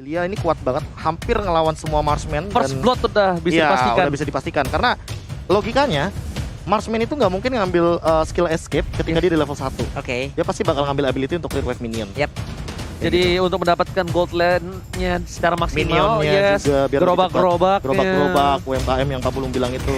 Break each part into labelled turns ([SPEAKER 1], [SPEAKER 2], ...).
[SPEAKER 1] Lilia ini kuat banget, hampir ngelawan semua marksman.
[SPEAKER 2] First blood udah bisa
[SPEAKER 1] iya,
[SPEAKER 2] dipastikan.
[SPEAKER 1] udah bisa dipastikan. Karena logikanya, marksman itu nggak mungkin ngambil skill escape ketika dia di level 1.
[SPEAKER 3] Oke.
[SPEAKER 1] Dia pasti bakal ngambil ability untuk clear wave minion.
[SPEAKER 3] Yap.
[SPEAKER 2] Jadi untuk mendapatkan gold land-nya secara maksimal,
[SPEAKER 1] Minionnya juga biar
[SPEAKER 2] gerobak-gerobak,
[SPEAKER 1] gerobak-gerobak, UMKM yang Pak Pulung bilang itu.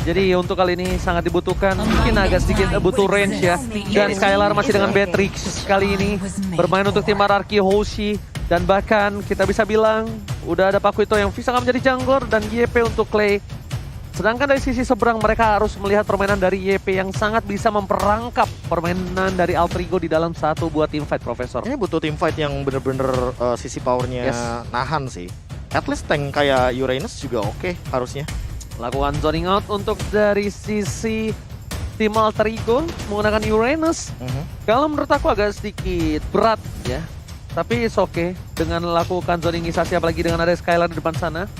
[SPEAKER 2] Jadi untuk kali ini sangat dibutuhkan, mungkin agak sedikit butuh range ya. Dan Skylar masih dengan Beatrix kali ini bermain untuk tim RRQ Hoshi. Dan bahkan kita bisa bilang udah ada Pakuito yang bisa menjadi jungler dan YP untuk Clay. Sedangkan dari sisi seberang mereka harus melihat permainan dari YP yang sangat bisa memperangkap permainan dari Altrigo di dalam satu buah teamfight, Profesor.
[SPEAKER 1] Ini butuh teamfight yang bener-bener sisi powernya nahan sih. At least tank kayak Uranus juga oke harusnya.
[SPEAKER 2] Lakukan zoning out untuk dari sisi tim Altrigo menggunakan Uranus. Kalau menurut aku agak sedikit berat ya. Tapi it's okay dengan lakukan zoningisasi apalagi dengan ada Skylar di depan sana.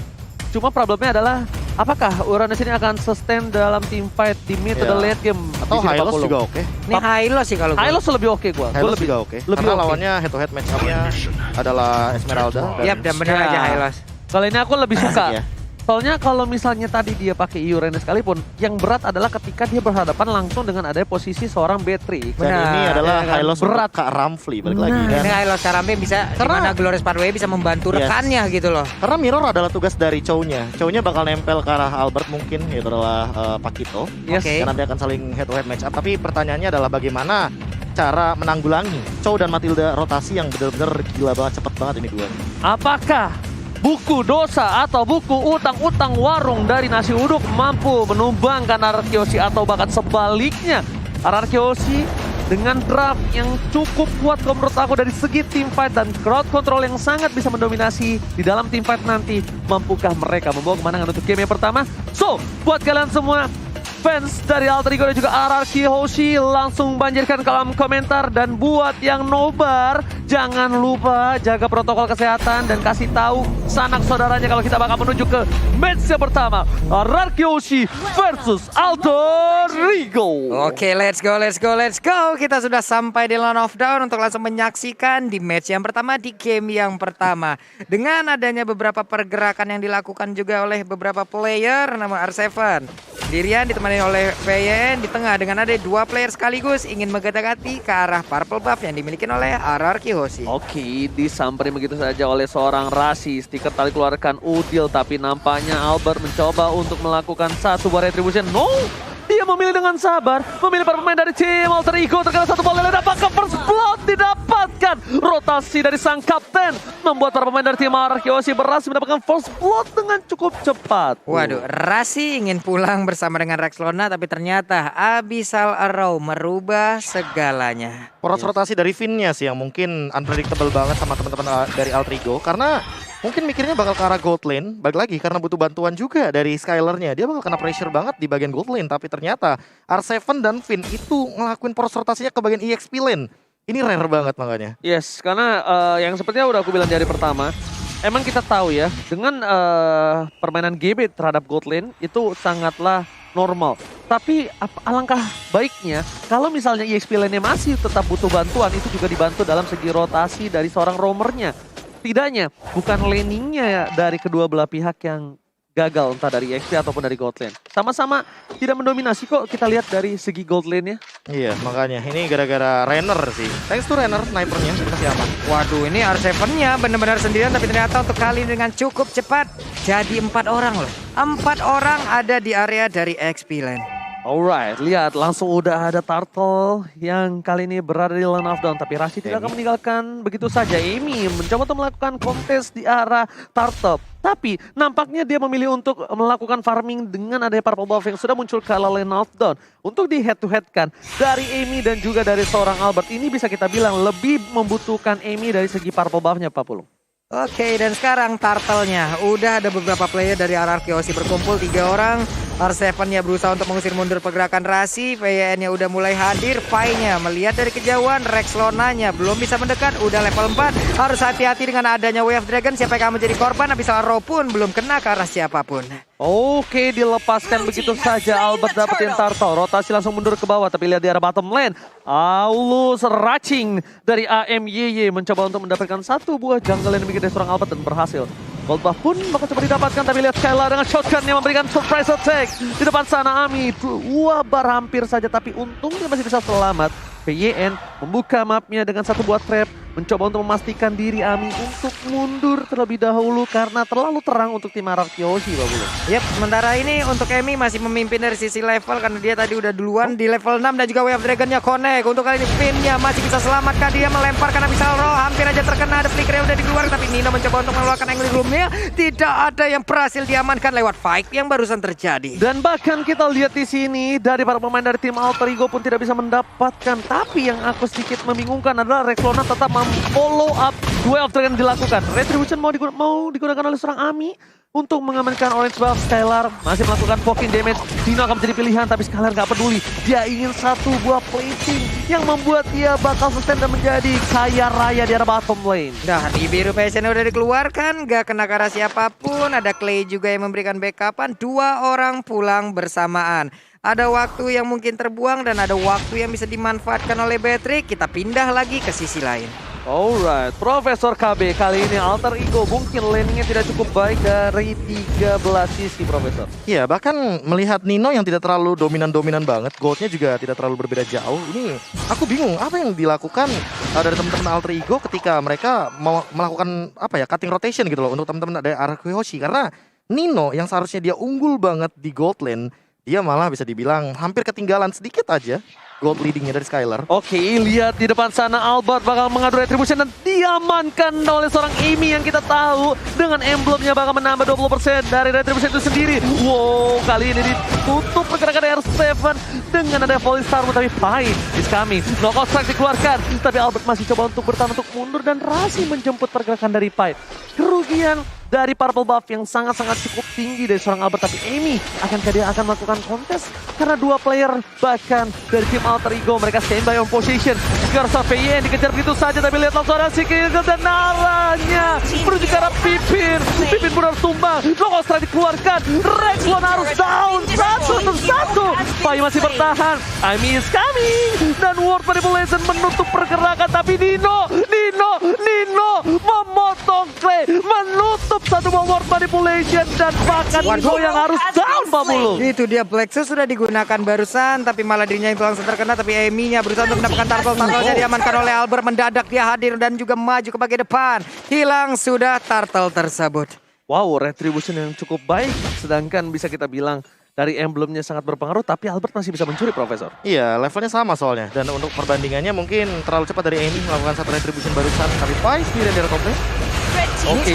[SPEAKER 2] Cuma problemnya adalah apakah Uranus ini akan sustain dalam team fight di mid atau late game?
[SPEAKER 1] Atau Hylos juga oke.
[SPEAKER 3] Ini Hylos sih kalau gue.
[SPEAKER 2] Hylos lebih oke gua.
[SPEAKER 1] Hylos juga oke. Karena lawannya head to head match up-nya adalah Esmeralda.
[SPEAKER 3] Yap, dan bener aja Hylos.
[SPEAKER 2] Kali ini aku lebih suka.
[SPEAKER 1] Iya.
[SPEAKER 2] Soalnya kalau misalnya tadi dia pakai Uranus sekalipun, yang berat adalah ketika dia berhadapan langsung dengan ada posisi seorang Beatrix.
[SPEAKER 1] Dan ini adalah Hylos berat Kak Ramfli balik lagi. Dan
[SPEAKER 3] ini Hylos Karambe bisa karena Glorious Pathway bisa membantu rekannya gitu loh.
[SPEAKER 1] Karena mirror adalah tugas dari Chow-nya. Chow-nya bakal nempel ke arah Albert mungkin, itu adalah Pakito.
[SPEAKER 3] Oke.
[SPEAKER 1] Dan nanti akan saling head to head match up. Tapi pertanyaannya adalah bagaimana cara menanggulangi Chow dan Matilda rotasi yang benar-benar gila banget, cepet banget ini dua.
[SPEAKER 2] Apakah buku dosa atau buku utang-utang warung dari nasi uduk mampu menumbangkan RRQ Hoshi atau bahkan sebaliknya RRQ Hoshi dengan draft yang cukup kuat kalau menurut aku dari segi team fight dan crowd control yang sangat bisa mendominasi di dalam team fight nanti, mampukah mereka membawa kemenangan untuk game yang pertama? So, buat kalian semua fans dari Altrigo dan juga RRQ Hoshi langsung banjirkan kolom komentar, dan buat yang nobar jangan lupa jaga protokol kesehatan dan kasih tahu sanak saudaranya kalau kita bakal menuju ke match yang pertama RRQ Hoshi versus Altrigo.
[SPEAKER 3] Oke, let's go. Kita sudah sampai di Land of Dawn untuk langsung menyaksikan di match yang pertama, di game yang pertama. Dengan adanya beberapa pergerakan yang dilakukan juga oleh beberapa player nama R7. Dirian ditemani oleh VN di tengah dengan ada dua player sekaligus ingin menggetak-gati ke arah purple buff yang dimiliki oleh RRQ Hoshi.
[SPEAKER 2] Oke, disamperin begitu saja oleh seorang Rasi. Stiker tali keluarkan Udil, tapi nampaknya Albert mencoba untuk melakukan satu buah retribution. No! Dia memilih dengan sabar, memilih para pemain dari tim Altrigo. Terkena satu bola, apakah first blood didapatkan? Rotasi dari sang kapten membuat para pemain dari tim RRQ Hoshi berhasil mendapatkan first blood dengan cukup cepat.
[SPEAKER 3] Waduh, Rasi ingin pulang bersama dengan Rex Lona, tapi ternyata Abyssal Arrow merubah segalanya.
[SPEAKER 1] Poros rotasi dari Finn-nya sih yang mungkin unpredictable banget sama teman-teman dari Altrigo. Karena mungkin mikirnya bakal ke arah gold lane. Balik lagi karena butuh bantuan juga dari Skylar-nya. Dia bakal kena pressure banget di bagian gold lane. Tapi ternyata R7 dan Finn itu ngelakuin poros rotasinya ke bagian EXP lane. Ini rare banget makanya.
[SPEAKER 2] Yes, karena yang sepertinya udah aku bilang dari pertama, emang kita tahu ya, dengan permainan GB terhadap gold lane itu sangatlah normal. Tapi alangkah baiknya kalau misalnya EXP lane-nya masih tetap butuh bantuan, itu juga dibantu dalam segi rotasi dari seorang roamernya. Tidaknya bukan laningnya dari kedua belah pihak yang gagal, entah dari EXP ataupun dari gold lane. Sama-sama tidak mendominasi kok kita lihat dari segi gold lane-nya.
[SPEAKER 1] Iya, makanya ini gara-gara Renner sih. Thanks to Renner, snipernya masih aman.
[SPEAKER 3] Waduh, ini R7-nya benar-benar sendirian, tapi ternyata untuk kali ini dengan cukup cepat jadi 4 orang loh. 4 orang ada di area dari XP lane.
[SPEAKER 2] Alright, lihat langsung udah ada Turtle yang kali ini berada di Land of Dawn. Tapi Rashid tidak akan meninggalkan begitu saja. Amy mencoba untuk melakukan kontes di arah Turtle. Tapi nampaknya dia memilih untuk melakukan farming dengan adanya purple buff yang sudah muncul ke arah Land of Dawn. Untuk di head to head kan dari Amy dan juga dari seorang Albert. Ini bisa kita bilang lebih membutuhkan Amy dari segi purple buff-nya, Pak Pulung.
[SPEAKER 3] Oke, dan sekarang Turtle-nya. Udah ada beberapa player dari RRQ Hoshi berkumpul, 3 orang. R7-nya berusaha untuk mengusir mundur pergerakan Rasi. VYN-nya udah mulai hadir. Pai-nya melihat dari kejauhan. Rexlona-nya belum bisa mendekat. Udah level 4. Harus hati-hati dengan adanya Way of Dragon. Siapa yang akan menjadi korban? Abyssal Row pun belum kena ke arah siapapun.
[SPEAKER 2] Oke, dilepaskan begitu saja. Albert dapetin turtle. Rotasi langsung mundur ke bawah. Tapi lihat di arah bottom lane. Aulus Racing dari AMYY mencoba untuk mendapatkan satu buah jungle yang dimiliki dari seorang Albert dan berhasil. Gold buff pun bakal coba didapatkan, tapi lihat Skylar dengan shotgun yang memberikan surprise attack. Di depan sana Ami, wabar hampir saja, tapi untungnya masih bisa selamat. PYN membuka mapnya dengan satu buah trap, mencoba untuk memastikan diri Ami untuk mundur terlebih dahulu karena terlalu terang untuk tim Ararkyoshi, Pak Bulu.
[SPEAKER 3] Yap, sementara ini untuk Emi masih memimpin dari sisi level karena dia tadi udah duluan di level 6 dan juga Way of Dragon-nya connect. Untuk kali ini Finn-nya masih bisa selamatkan, dia melemparkan Abyssal Row, hampir aja terkena, ada flicker yang udah dikeluarkan, tapi Nino mencoba untuk mengeluarkan angle room-nya. Tidak ada yang berhasil diamankan lewat fight yang barusan terjadi.
[SPEAKER 2] Dan bahkan kita lihat di sini dari para pemain dari tim Alter Ego pun tidak bisa mendapatkan. Tapi yang aku sedikit membingungkan adalah Rexlona tetap follow up Way of Dragon dilakukan. Retribution mau digunakan oleh seorang Ami untuk mengamankan orange buff. Skylar masih melakukan poking damage. Dino akan menjadi pilihan, tapi Skylar gak peduli. Dia ingin satu buah plating yang membuat dia bakal sustain dan menjadi kaya raya di arah bottom lane.
[SPEAKER 3] Nah, di biru PSN udah dikeluarkan, gak kena ke arah siapapun. Ada Clay juga yang memberikan backupan. Dua orang pulang bersamaan. Ada waktu yang mungkin terbuang dan ada waktu yang bisa dimanfaatkan oleh Patrick. Kita pindah lagi ke sisi lain.
[SPEAKER 2] Alright, Profesor KB kali ini Alter Ego mungkin landingnya tidak cukup baik dari 13 sisi, Profesor.
[SPEAKER 1] Iya, bahkan melihat Nino yang tidak terlalu dominan-dominan banget, goldnya juga tidak terlalu berbeda jauh. Ini aku bingung apa yang dilakukan dari teman-teman Alter Ego ketika mereka mau melakukan cutting rotation gitu loh untuk teman-teman dari Ararkyoshi, karena Nino yang seharusnya dia unggul banget di gold lane, dia malah bisa dibilang hampir ketinggalan sedikit aja gold leadingnya dari Skylar.
[SPEAKER 2] Oke, lihat di depan sana Albert bakal mengadu retribution dan diamankan oleh seorang Amy yang kita tahu dengan emblemnya bakal menambah 20% dari retribution itu sendiri. Wow, kali ini ditutup pergerakan R7 dengan ada Falling Star, tapi Pai is coming. Knockout strike dikeluarkan, tapi Albert masih coba untuk bertahan untuk mundur dan Rasi menjemput pergerakan dari Pai. Kerugian dari purple buff yang sangat-sangat cukup tinggi dari seorang Albert, tapi Amy akankah dia akan melakukan kontes karena dua player bahkan dari tim Alter Ego mereka standby on position. Garza VYN dikejar begitu saja, tapi lihat langsung ada Sikil dan arahnya menuju ke arah Pipin. Pipin pun harus tumbang. Knockout strike dikeluarkan. Rexlona harus down satu. Pai masih bertahan. Amy is coming dan Ward Manipulation menutup pergerakan, tapi Nino memotong Clay, menutup satu Ward Manipulation dan bahkan Nino yang harus down, Pak Bulu.
[SPEAKER 3] Itu dia, Plexus sudah digunakan barusan, tapi malah dirinya itu langsung terkena. Tapi Amy-nya berusaha untuk mendapatkan turtle-nya diamankan oleh Albert. Mendadak dia hadir dan juga maju ke bagian depan. Hilang sudah turtle tersebut.
[SPEAKER 2] Wow, retribution yang cukup baik, sedangkan bisa kita bilang dari emblemnya sangat berpengaruh, tapi Albert masih bisa mencuri, Profesor.
[SPEAKER 1] Iya, levelnya sama soalnya. Dan untuk perbandingannya mungkin terlalu cepat dari Amy melakukan satu retribution barusan. Tapi Pai sendiri dari kompleks.
[SPEAKER 2] Oke,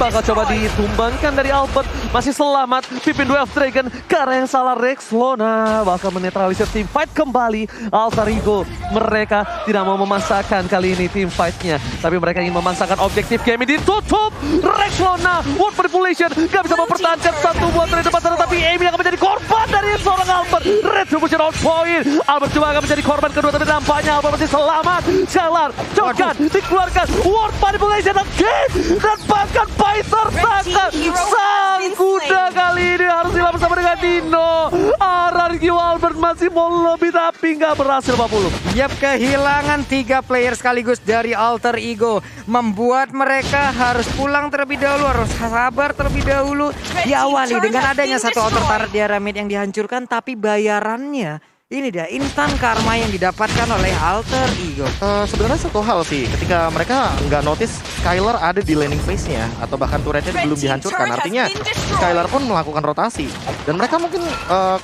[SPEAKER 2] bakal coba ditumbangkan dari Albert. Masih selamat, Pipin Way of Dragon ke arah yang salah. Rexlona bakal menetralisir tim fight kembali. Alter Ego mereka tidak mau memasakkan kali ini tim fightnya, tapi mereka ingin memasakkan objektif game ini ditutup. Rexlona, World Manipulation gak bisa mempertahankan satu buat dari depan sana, tapi Amy akan menjadi korban dari seorang Albert. Retribution on point. Albert juga akan menjadi korban kedua, tapi nampaknya Albert masih selamat. Skylar, Jokan dikeluarkan. World Manipulation again. Dan bahkan Pai tertangkap. Sang kuda kali ini harus hilang bersama dengan Dino. Ararkyo Albert masih mau lebih, tapi nggak berhasil, Pak Pulu.
[SPEAKER 3] Yap, kehilangan 3 player sekaligus dari Alter Ego membuat mereka harus pulang terlebih dahulu, harus sabar terlebih dahulu. Diawali dengan adanya satu auto turret di area mid yang dihancurkan, tapi bayarannya ini dia instan karma yang didapatkan oleh Alter Ego.
[SPEAKER 1] Sebenarnya satu hal sih, ketika mereka nggak notice Skylar ada di landing phase-nya atau bahkan turretnya belum dihancurkan, artinya Skylar pun melakukan rotasi dan mereka mungkin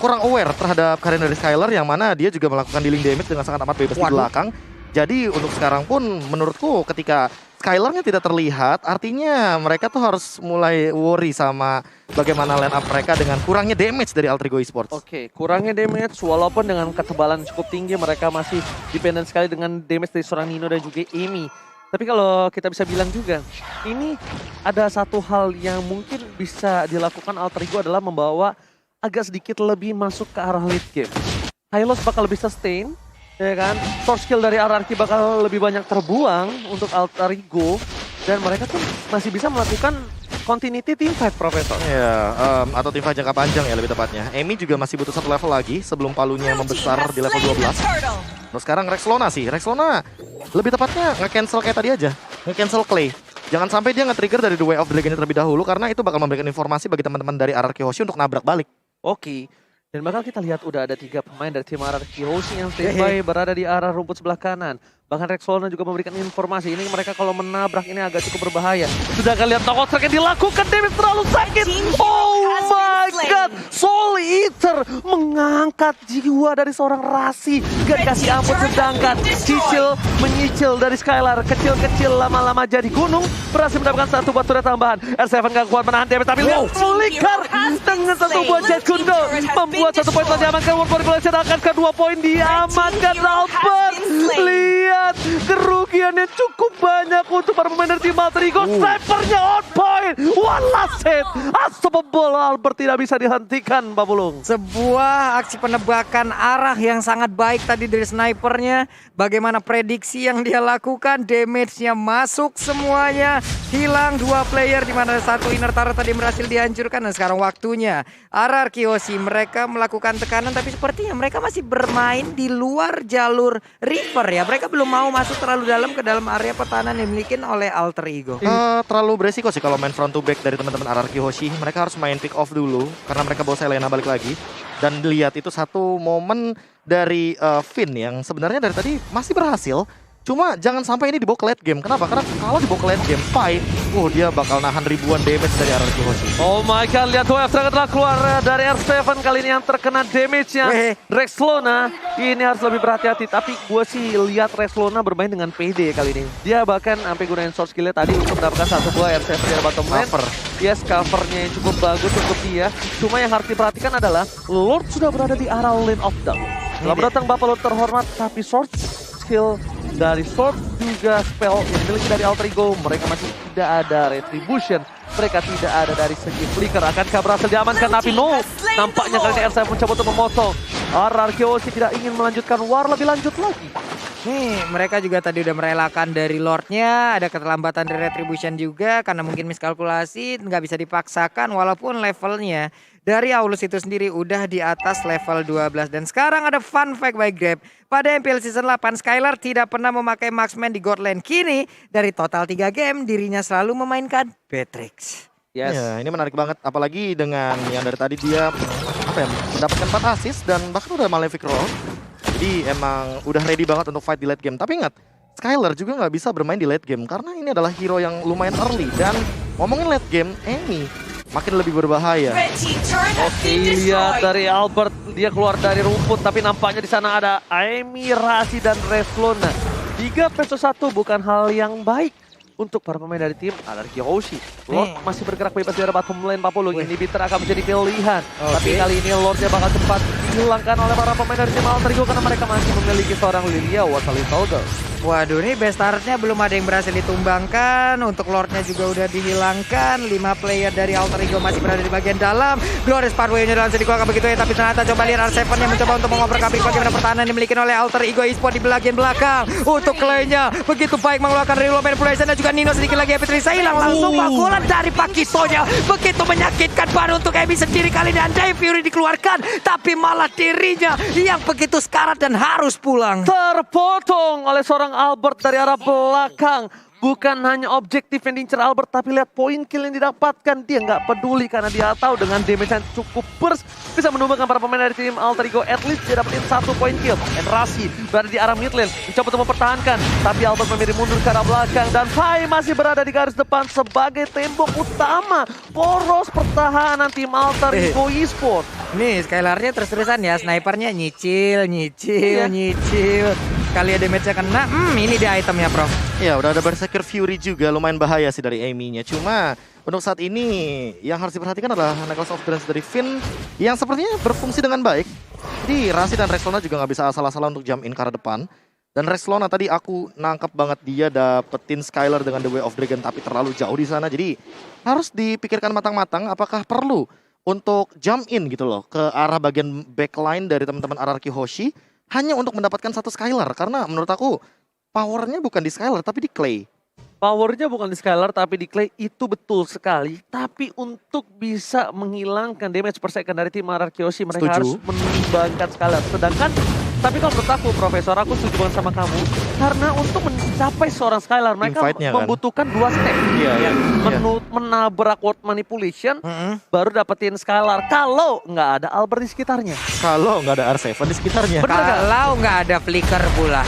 [SPEAKER 1] kurang aware terhadap karir dari Skylar yang mana dia juga melakukan dealing damage dengan sangat amat bebas di belakang. Jadi untuk sekarang pun menurutku ketika Skylar-nya tidak terlihat, artinya mereka tuh harus mulai worry sama bagaimana line up mereka dengan kurangnya damage dari Alter Ego Esports.
[SPEAKER 2] Oke, kurangnya damage walaupun dengan ketebalan cukup tinggi mereka masih dependent sekali dengan damage dari seorang Nino dan juga Amy. Tapi kalau kita bisa bilang juga, ini ada satu hal yang mungkin bisa dilakukan Alter Ego adalah membawa agak sedikit lebih masuk ke arah late game. Hylos bakal lebih sustain, ya kan? Source skill dari RRQ bakal lebih banyak terbuang untuk Alter Ego. Dan mereka tuh masih bisa melakukan continuity teamfight, Profesor.
[SPEAKER 1] Ya, atau teamfight jangka panjang ya lebih tepatnya. Amy juga masih butuh satu level lagi sebelum palunya membesar di level 12. Terus sekarang Rexlona sih. Rexlona lebih tepatnya nge-cancel kayak tadi aja. Nge-cancel Clay. Jangan sampai dia nge-trigger dari The Way of Dragon terlebih dahulu karena itu bakal memberikan informasi bagi teman-teman dari RRQ Hoshi untuk nabrak balik.
[SPEAKER 2] Oke. Dan bakal kita lihat udah ada 3 pemain dari tim RRQ Hoshi yang standby berada di arah rumput sebelah kanan. Bahkan Rexlona juga memberikan informasi ini mereka kalau menabrak ini agak cukup berbahaya. Sudah kalian tahu track yang dilakukan, damage terlalu sakit. Oh my god, Soul Eater mengangkat jiwa dari seorang Rasi. Gak dikasih ampun, sedangkan Cicil menyicil dari Skylar. Kecil-kecil lama-lama jadi gunung. Berhasil mendapatkan satu buat turret tambahan. R7 gak kuat menahan damage tapi lihat flicker dengan satu buat Jet Kundo. Membuat 1 poin telah diamankan. World Manipulation akan ke 2 poin diamankan Albert. Lihat kerugian yang cukup banyak untuk para pemain dari tim Alter Ego. Snipernya on point. One last hit. Unstoppable. Albert tidak bisa dihentikan, Pak Pulung.
[SPEAKER 3] Sebuah aksi penebakan arah yang sangat baik tadi dari snipernya. Bagaimana prediksi yang dia lakukan, damage-nya masuk semuanya. Hilang 2 player di mana satu inner turret tadi berhasil dihancurkan. Dan sekarang waktunya RRQ Hoshi mereka melakukan tekanan, tapi sepertinya mereka masih bermain di luar jalur river ya. Mereka belum mau masuk terlalu dalam ke dalam area pertahanan yang dimiliki oleh Alter Ego.
[SPEAKER 1] Terlalu beresiko sih kalau main front to back dari teman-teman RRQ Hoshi. Mereka harus main pick off dulu karena mereka bawa Selena balik lagi. Dan lihat itu satu momen dari Finn yang sebenarnya dari tadi masih berhasil. Cuma jangan sampai ini dibawa ke late game. Kenapa? Karena kalau dibawa ke late game fight, dia bakal nahan ribuan damage dari RRQ Hoshi.
[SPEAKER 2] Oh my god, lihat WF telah keluar dari R7 kali ini yang terkena damage-nya. Rexlona ini harus lebih berhati-hati. Tapi gue sih lihat Rexlona bermain dengan PD kali ini. Dia bahkan sampai gunain source skill-nya tadi untuk mendapatkan 1 buah R7 dari bottom lane. Yes, covernya yang cukup bagus untuk dia. Cuma yang harus diperhatikan adalah Lord sudah berada di arah lane of down. Selamat datang Bapak Lord terhormat, tapi source skill dari Sword juga spell yang dimiliki dari Alter Ego, mereka masih tidak ada retribution, mereka tidak ada dari segi flicker. Akankah berhasil diamankan? Tapi no, nampaknya kali ini R7 mencoba untuk memotong. RRQ Hoshi tidak ingin melanjutkan war lebih lanjut lagi.
[SPEAKER 3] Nih, mereka juga tadi udah merelakan dari Lordnya, ada keterlambatan dari retribution juga karena mungkin miskalkulasi, nggak bisa dipaksakan walaupun levelnya dari Aulus itu sendiri udah di atas level 12. Dan sekarang ada fun fact by Grab. Pada MPL Season 8, Skylar tidak pernah memakai marksman di God Lane. Kini, dari total 3 game, dirinya selalu memainkan Beatrix.
[SPEAKER 2] Yes.
[SPEAKER 1] Ya, ini menarik banget. Apalagi dengan yang dari tadi dia mendapatkan 4 assist dan bahkan udah Malefic Roll. Jadi emang udah ready banget untuk fight di late game. Tapi ingat, Skylar juga nggak bisa bermain di late game karena ini adalah hero yang lumayan early. Dan ngomongin late game, Amy makin lebih berbahaya.
[SPEAKER 2] Oke, lihat dari Albert, dia keluar dari rumput, tapi nampaknya di sana ada Amy, Rasi, dan Rexlona. 3 versus 1 bukan hal yang baik untuk para pemain dari tim RRQ Hoshi. Lord masih bergerak bebas di arah bottom lane, Pak Pulung. Ini Bitter akan menjadi pilihan. Tapi kali ini Lordnya bakal cepat dihilangkan oleh para pemain dari tim Alter Ego karena mereka masih memiliki seorang Lilia Wasalit Soldier.
[SPEAKER 3] Waduh, ini best turretnya belum ada yang berhasil ditumbangkan. Untuk Lordnya juga udah dihilangkan. 5 player dari Alter Ego masih berada di bagian dalam. Glorious Pathway-nya langsung dikeluarkan begitu ya. Tapi ternyata coba lihat R7 yang mencoba untuk mengoper-kabrik bagaimana pertahanan yang dimiliki oleh Alter Ego Esport di bagian belakang. Untuk Clay-nya begitu baik mengeluarkan reload manipulation dan juga Nino sedikit lagi Epitrisa hilang langsung pukulan dari Pakitonya. Begitu menyakitkan baru untuk Emi sendiri kali ini. Andai Fury dikeluarkan, tapi malah dirinya yang begitu sekarat dan harus pulang.
[SPEAKER 2] Terpotong oleh seorang Albert dari arah belakang. Bukan hanya objektif yang diincar Albert, tapi lihat poin kill yang didapatkan. Dia nggak peduli karena dia tahu dengan damage yang cukup burst bisa menumbangkan para pemain dari tim Alter Ego. At least dia dapetin 1 poin kill. And Rasi berada di arah mid lane, mencoba untuk mempertahankan. Tapi Albert memilih mundur ke arah belakang. Dan Fai masih berada di garis depan sebagai tembok utama poros pertahanan tim Alter Ego Esport.
[SPEAKER 3] Nih, Skylarnya terus-terusan ya, snipernya nyicil. Kali ada damage-nya kena, ini dia itemnya, Prof.
[SPEAKER 1] Ya, udah ada Berserker Fury juga, lumayan bahaya sih dari Amy-nya. Cuma untuk saat ini yang harus diperhatikan adalah Necklace of Dreams dari Finn yang sepertinya berfungsi dengan baik. Jadi Rasi dan Rexlona juga nggak bisa asal-asalan untuk jump in ke arah depan. Dan Rexlona tadi aku nangkep banget dia dapetin Skylar dengan The Way of Dragon tapi terlalu jauh di sana. Jadi harus dipikirkan matang-matang apakah perlu untuk jump in gitu loh ke arah bagian backline dari teman-teman RRQ Hoshi hanya untuk mendapatkan satu Skylar karena menurut aku powernya bukan di Skylar tapi di Clay.
[SPEAKER 2] Powernya bukan di Skylar tapi di Clay itu betul sekali. Tapi untuk bisa menghilangkan damage per second dari tim RRQ Hoshi mereka
[SPEAKER 1] Setuju.
[SPEAKER 2] harus menimbangkan Skylar. Sedangkan tapi kalau menurut aku Profesor aku setuju banget sama kamu. Karena untuk mencapai seorang Skylar mereka
[SPEAKER 1] Teamfight-nya kan.
[SPEAKER 2] membutuhkan 2 step.
[SPEAKER 1] Iya, iya.
[SPEAKER 2] Menabrak word manipulation baru dapetin Skylar. Kalau nggak ada Albert di sekitarnya.
[SPEAKER 1] Kalau nggak ada R7 di sekitarnya.
[SPEAKER 2] Bener nggak?
[SPEAKER 3] Kalau nggak ada flicker pula.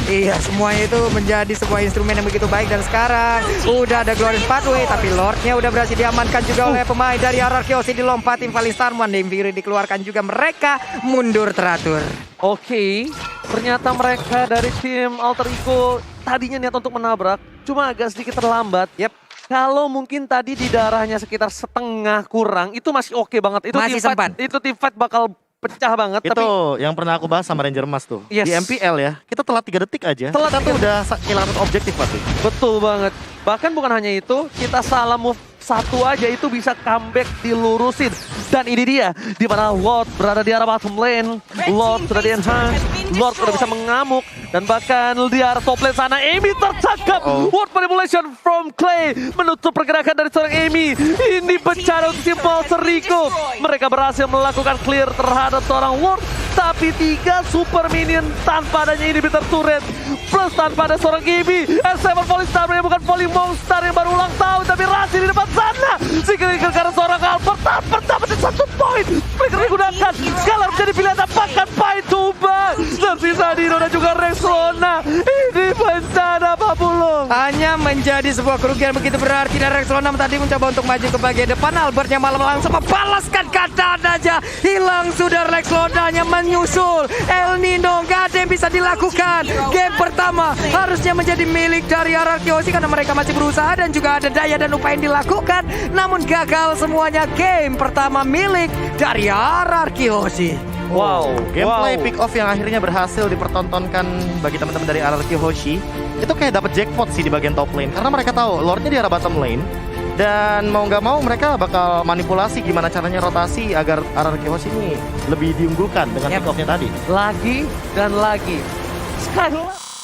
[SPEAKER 3] Iya, semuanya itu menjadi sebuah instrumen yang begitu baik. Dan sekarang udah ada Glorious Pathway, tapi Lordnya udah berhasil diamankan juga oleh pemain dari RRQ Hoshi. Dilompatin Vali Starman, Dame Fury dikeluarkan juga, mereka mundur teratur.
[SPEAKER 2] Oke, ternyata mereka dari tim Alter Ego tadinya niat untuk menabrak, cuma agak sedikit terlambat.
[SPEAKER 3] Yep.
[SPEAKER 2] Kalau mungkin tadi di darahnya sekitar setengah kurang, itu masih oke banget. Itu
[SPEAKER 3] Masih
[SPEAKER 2] team fight,
[SPEAKER 3] sempat.
[SPEAKER 2] itu team fight bakal pecah banget.
[SPEAKER 1] Itu
[SPEAKER 2] Tapi
[SPEAKER 1] yang pernah aku bahas sama Ranger Emas tuh.
[SPEAKER 2] Yes.
[SPEAKER 1] Di MPL ya, kita telat 3 detik aja.
[SPEAKER 2] Telat
[SPEAKER 1] kita tuh
[SPEAKER 2] 3
[SPEAKER 1] udah kehilangan objektif pasti.
[SPEAKER 2] betul banget. Bahkan bukan hanya itu, kita salah move satu aja itu bisa comeback dilurusin. Dan ini dia, di mana Lord berada di arah bottom lane. Lord sudah di-enhance, Lord sudah bisa mengamuk. Dan bahkan di arah top lane sana, Amy tertangkap. Word manipulation from Clay menutup pergerakan dari seorang Amy. Ini bencana untuk tim Alter Ego. Mereka berhasil melakukan clear terhadap seorang Word. Tapi 3 super minion tanpa adanya inhibitor turret. Plus tanpa ada seorang Gibi. S7 Volley Star yang bukan Volley Monster yang baru ulang tahun. Tapi Rasi di depan sana. Sikir-sikir karena seorang Albert. Albert dapetin 1 poin. Flicker digunakan. Skylar menjadi pilihan apakah Pai Tuba. Tersisa Dino dan juga Rexona. Ini bencana Pak Pulung.
[SPEAKER 3] Hanya menjadi sebuah kerugian begitu berarti. Dan Rexona tadi mencoba untuk maju ke bagian depan. Albertnya malah langsung membalaskan keadaan aja. Hilang sudah Rexona-nya menyusul. El Nino gak ada yang bisa dilakukan. Game pertama harusnya menjadi milik dari RRQ Hoshi karena mereka masih berusaha dan juga ada daya dan upaya yang dilakukan. Namun gagal semuanya. Game pertama milik dari RRQ Hoshi.
[SPEAKER 2] Wow.
[SPEAKER 1] Gameplay pick off yang akhirnya berhasil dipertontonkan bagi teman-teman dari RRQ Hoshi itu kayak dapat jackpot sih di bagian top lane karena mereka tahu Lordnya di arah bottom lane dan mau nggak mau mereka bakal manipulasi gimana caranya rotasi agar RRQ Hoshi ini lebih diunggulkan dengan pick offnya tadi.
[SPEAKER 2] Lagi dan lagi. Skylar.